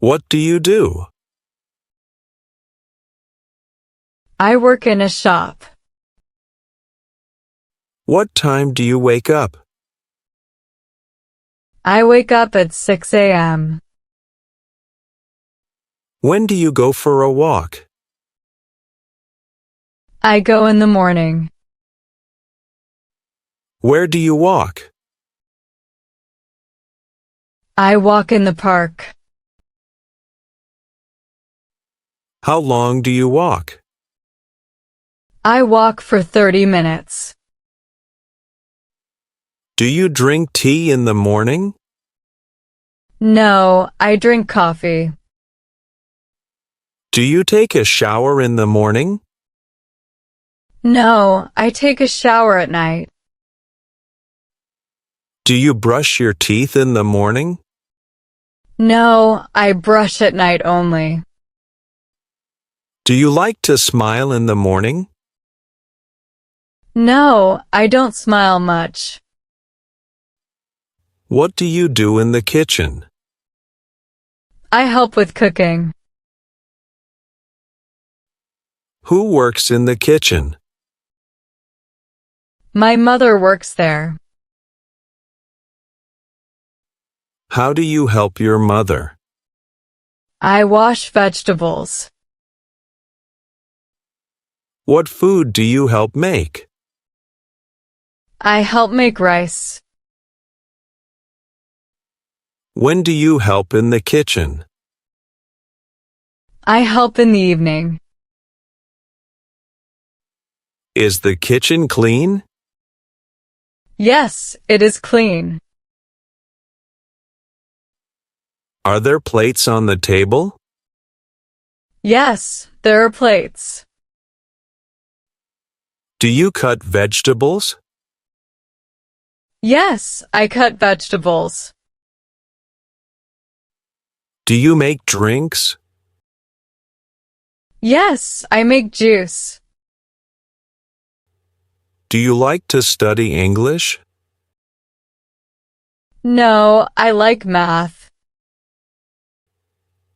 What do you do? I work in a shop. What time do you wake up? I wake up at 6 a.m. When do you go for a walk? I go in the morning. Where do you walk? I walk in the park. How long do you walk? I walk for 30 minutes. Do you drink tea in the morning? No, I drink coffee. Do you take a shower in the morning? No, I take a shower at night. Do you brush your teeth in the morning? No, I brush at night only. Do you like to smile in the morning? No, I don't smile much. What do you do in the kitchen? I help with cooking. Who works in the kitchen? My mother works there. How do you help your mother? I wash vegetables. What food do you help make? I help make rice. When do you help in the kitchen? I help in the evening. Is the kitchen clean? Yes, it is clean. Are there plates on the table? Yes, there are plates. Do you cut vegetables? Yes, I cut vegetables. Do you make drinks? Yes, I make juice. Do you like to study English? No, I like math.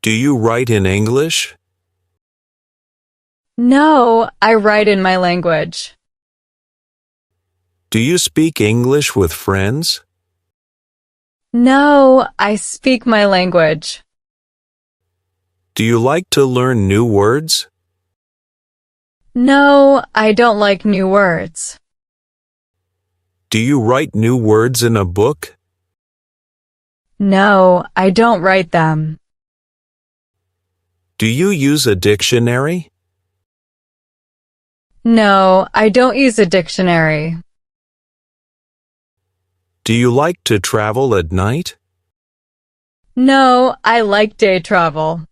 Do you write in English? No, I write in my language. Do you speak English with friends? No, I speak my language. Do you like to learn new words? No, I don't like new words. Do you write new words in a book? No, I don't write them. Do you use a dictionary? No, I don't use a dictionary. Do you like to travel at night? No, I like day travel.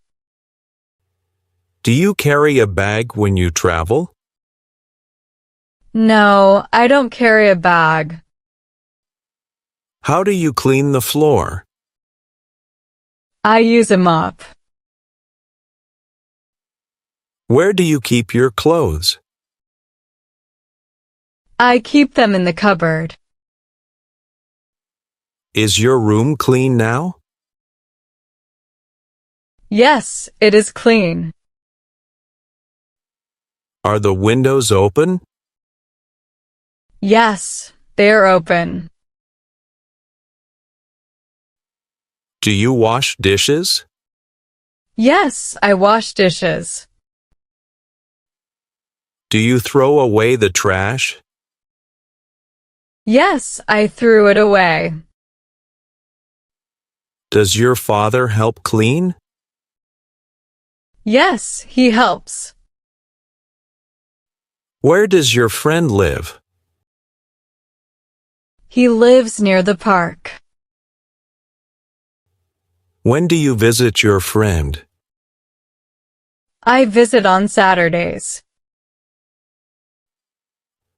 Do you carry a bag when you travel? No, I don't carry a bag. How do you clean the floor? I use a mop. Where do you keep your clothes? I keep them in the cupboard. Is your room clean now? Yes, it is clean. Are the windows open? Yes, they are open. Do you wash dishes? Yes, I wash dishes. Do you throw away the trash? Yes, I threw it away. Does your father help clean? Yes, he helps. Where does your friend live? He lives near the park. When do you visit your friend? I visit on Saturdays.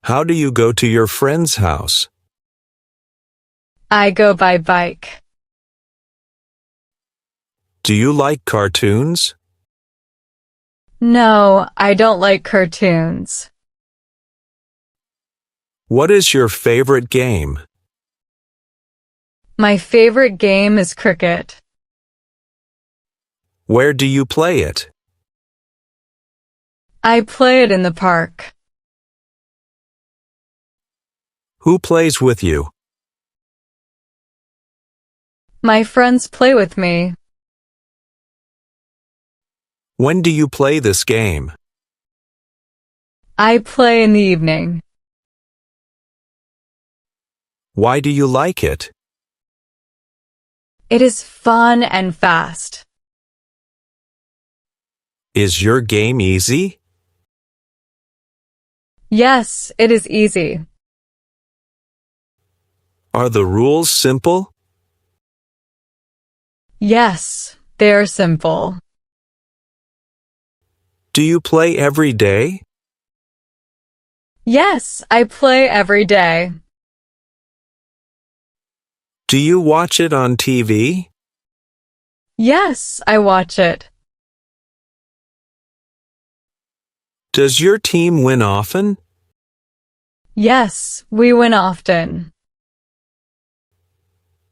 How do you go to your friend's house? I go by bike. Do you like cartoons? No, I don't like cartoons. What is your favorite game? My favorite game is cricket. Where do you play it? I play it in the park. Who plays with you? My friends play with me. When do you play this game? I play in the evening. Why do you like it? It is fun and fast. Is your game easy? Yes, it is easy. Are the rules simple? Yes, they are simple. Do you play every day? Yes, I play every day. Do you watch it on TV? Yes, I watch it. Does your team win often? Yes, we win often.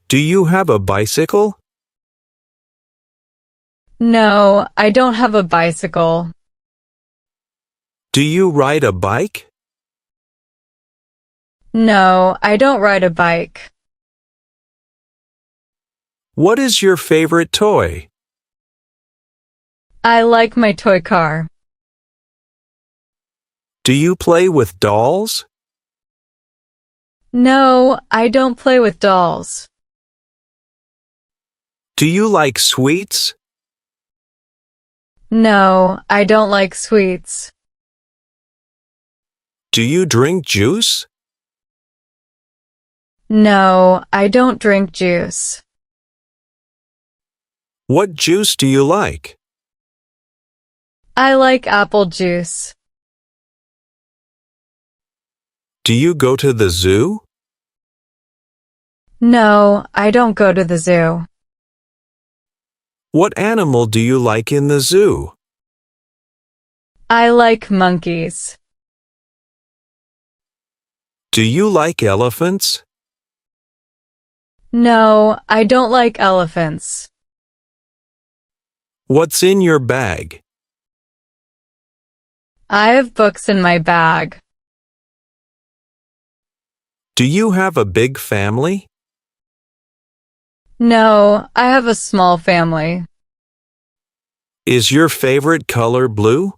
Do you have a bicycle? No, I don't have a bicycle. Do you ride a bike? No, I don't ride a bike. What is your favorite toy? I like my toy car. Do you play with dolls? No, I don't play with dolls. Do you like sweets? No, I don't like sweets. Do you drink juice? No, I don't drink juice. What juice do you like? I like apple juice. Do you go to the zoo? No, I don't go to the zoo. What animal do you like in the zoo? I like monkeys. Do you like elephants? No, I don't like elephants. What's in your bag? I have books in my bag. Do you have a big family? No, I have a small family. Is your favorite color blue?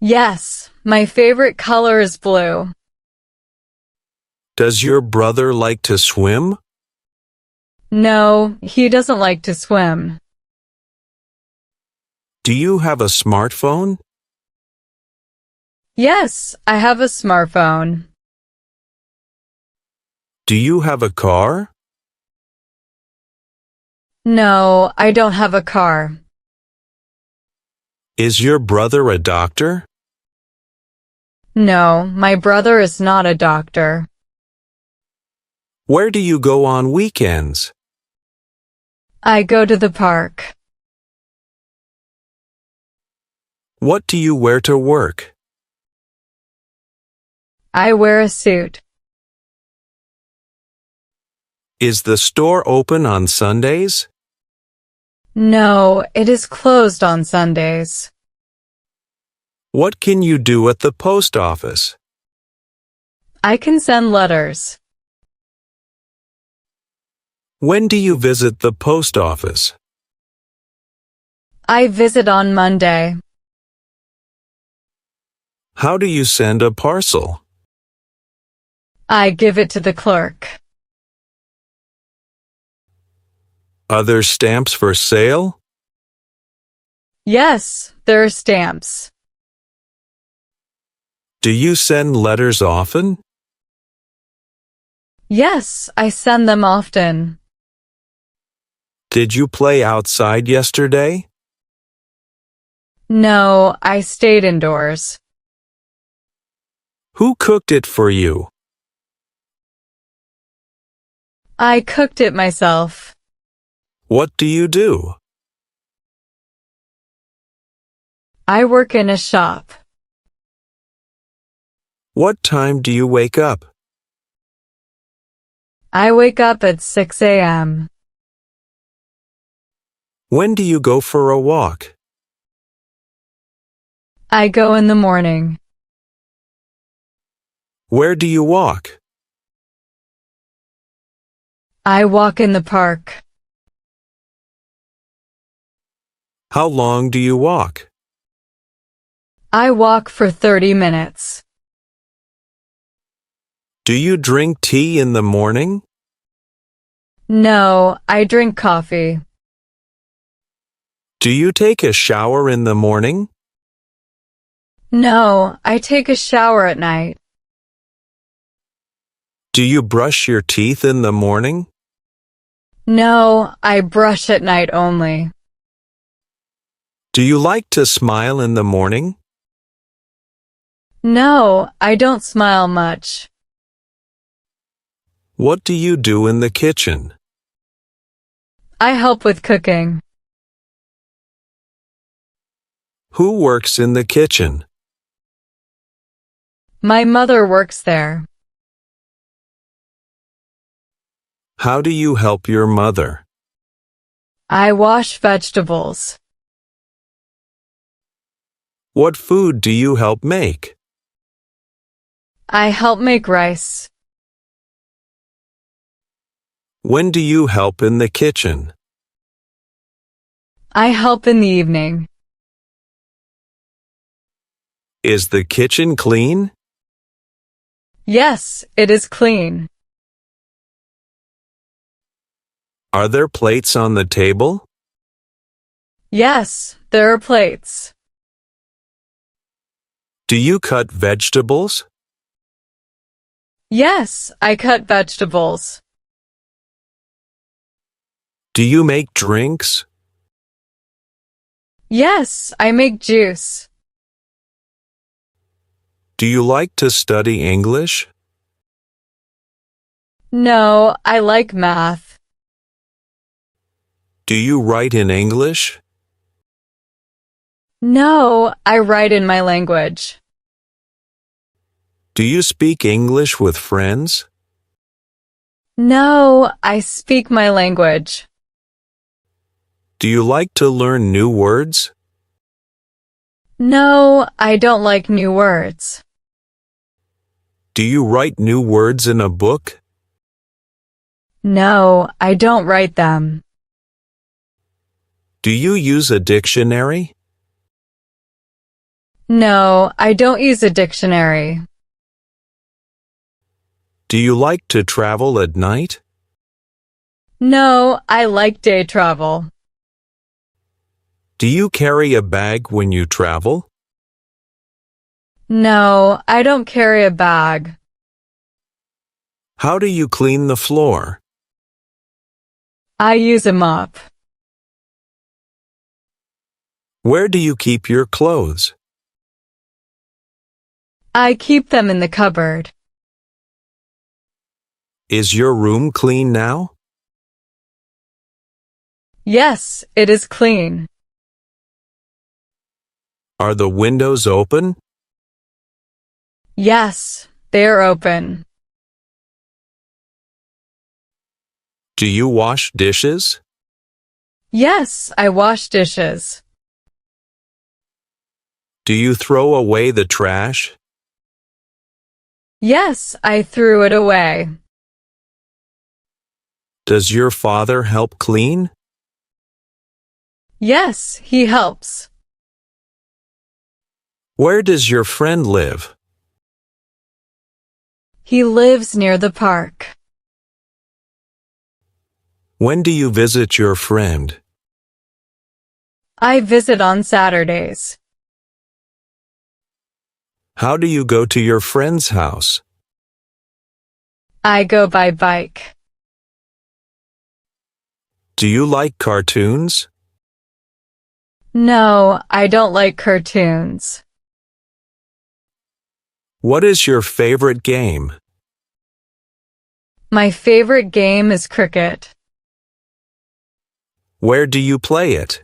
Yes, my favorite color is blue. Does your brother like to swim? No, he doesn't like to swim. Do you have a smartphone? Yes, I have a smartphone. Do you have a car? No, I don't have a car. Is your brother a doctor? No, my brother is not a doctor. Where do you go on weekends? I go to the park. What do you wear to work? I wear a suit. Is the store open on Sundays? No, it is closed on Sundays. What can you do at the post office? I can send letters. When do you visit the post office? I visit on Monday. How do you send a parcel? I give it to the clerk. Are there stamps for sale? Yes, there are stamps. Do you send letters often? Yes, I send them often. Did you play outside yesterday? No, I stayed indoors. Who cooked it for you? I cooked it myself. What do you do? I work in a shop. What time do you wake up? I wake up at 6 a.m. When do you go for a walk? I go in the morning. Where do you walk? I walk in the park. How long do you walk? I walk for 30 minutes. Do you drink tea in the morning? No, I drink coffee. Do you take a shower in the morning? No, I take a shower at night. Do you brush your teeth in the morning? No, I brush at night only. Do you like to smile in the morning? No, I don't smile much. What do you do in the kitchen? I help with cooking. Who works in the kitchen? My mother works there. How do you help your mother? I wash vegetables. What food do you help make? I help make rice. When do you help in the kitchen? I help in the evening. Is the kitchen clean? Yes, it is clean. Are there plates on the table? Yes, there are plates. Do you cut vegetables? Yes, I cut vegetables. Do you make drinks? Yes, I make juice. Do you like to study English? No, I like math. Do you write in English? No, I write in my language. Do you speak English with friends? No, I speak my language. Do you like to learn new words? No, I don't like new words. Do you write new words in a book? No, I don't write them. Do you use a dictionary? No, I don't use a dictionary. Do you like to travel at night? No, I like day travel. Do you carry a bag when you travel? No, I don't carry a bag. How do you clean the floor? I use a mop. Where do you keep your clothes? I keep them in the cupboard. Is your room clean now? Yes, it is clean. Are the windows open? Yes, they are open. Do you wash dishes? Yes, I wash dishes. Do you throw away the trash? Yes, I threw it away. Does your father help clean? Yes, he helps. Where does your friend live? He lives near the park. When do you visit your friend? I visit on Saturdays. How do you go to your friend's house? I go by bike. Do you like cartoons? No, I don't like cartoons. What is your favorite game? My favorite game is cricket. Where do you play it?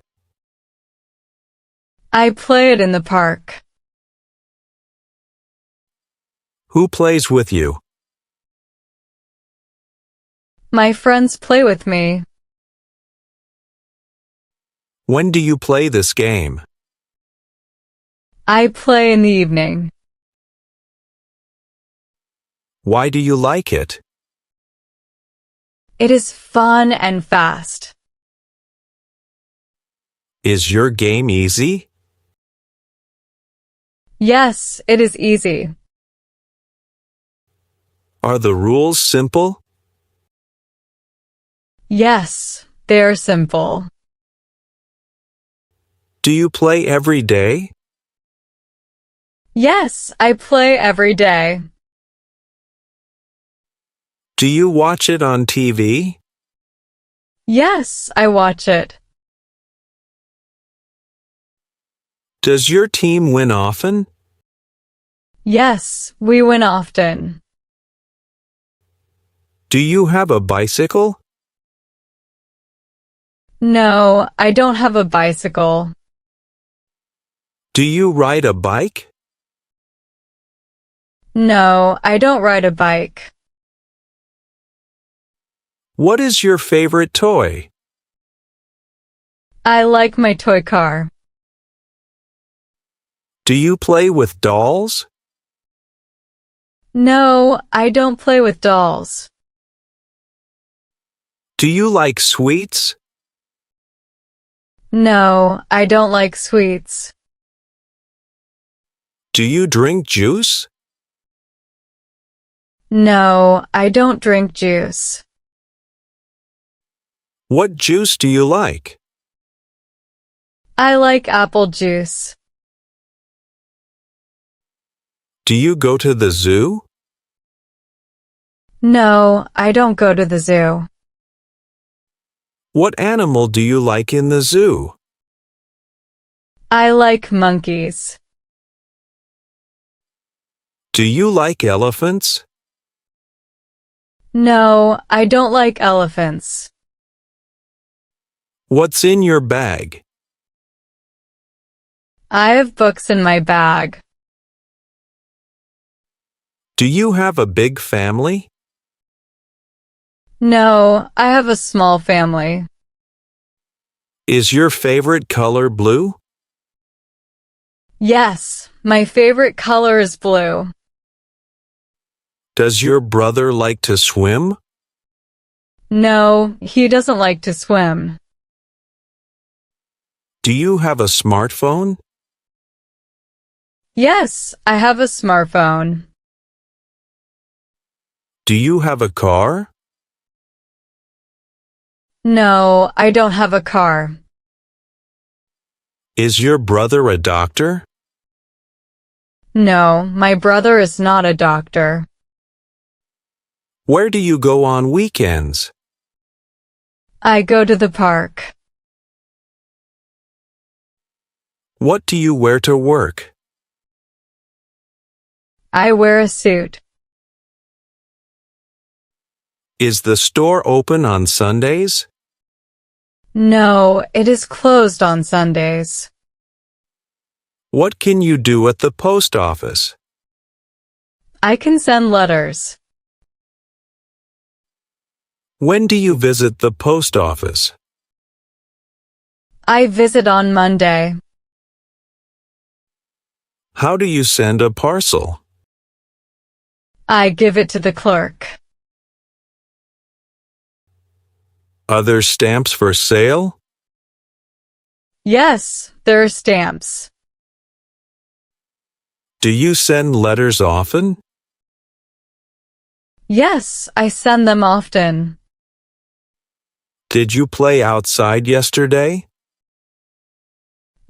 I play it in the park. Who plays with you? My friends play with me. When do you play this game? I play in the evening. Why do you like it? It is fun and fast. Is your game easy? Yes, it is easy. Are the rules simple? Yes, they are simple. Do you play every day? Yes, I play every day. Do you watch it on TV? Yes, I watch it. Does your team win often? Yes, we win often. Do you have a bicycle? No, I don't have a bicycle. Do you ride a bike? No, I don't ride a bike. What is your favorite toy? I like my toy car. Do you play with dolls? No, I don't play with dolls. Do you like sweets? No, I don't like sweets. Do you drink juice? No, I don't drink juice. What juice do you like? I like apple juice. Do you go to the zoo? No, I don't go to the zoo. What animal do you like in the zoo? I like monkeys. Do you like elephants? No, I don't like elephants. What's in your bag? I have books in my bag. Do you have a big family? No, I have a small family. Is your favorite color blue? Yes, my favorite color is blue. Does your brother like to swim? No, he doesn't like to swim. Do you have a smartphone? Yes, I have a smartphone. Do you have a car? No, I don't have a car. Is your brother a doctor? No, my brother is not a doctor. Where do you go on weekends? I go to the park. What do you wear to work? I wear a suit. Is the store open on Sundays? No, it is closed on Sundays. What can you do at the post office? I can send letters. When do you visit the post office? I visit on Monday. How do you send a parcel? I give it to the clerk. Are there stamps for sale? Yes, there are stamps. Do you send letters often? Yes, I send them often. Did you play outside yesterday?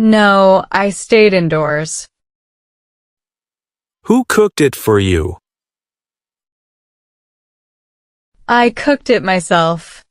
No, I stayed indoors. Who cooked it for you? I cooked it myself.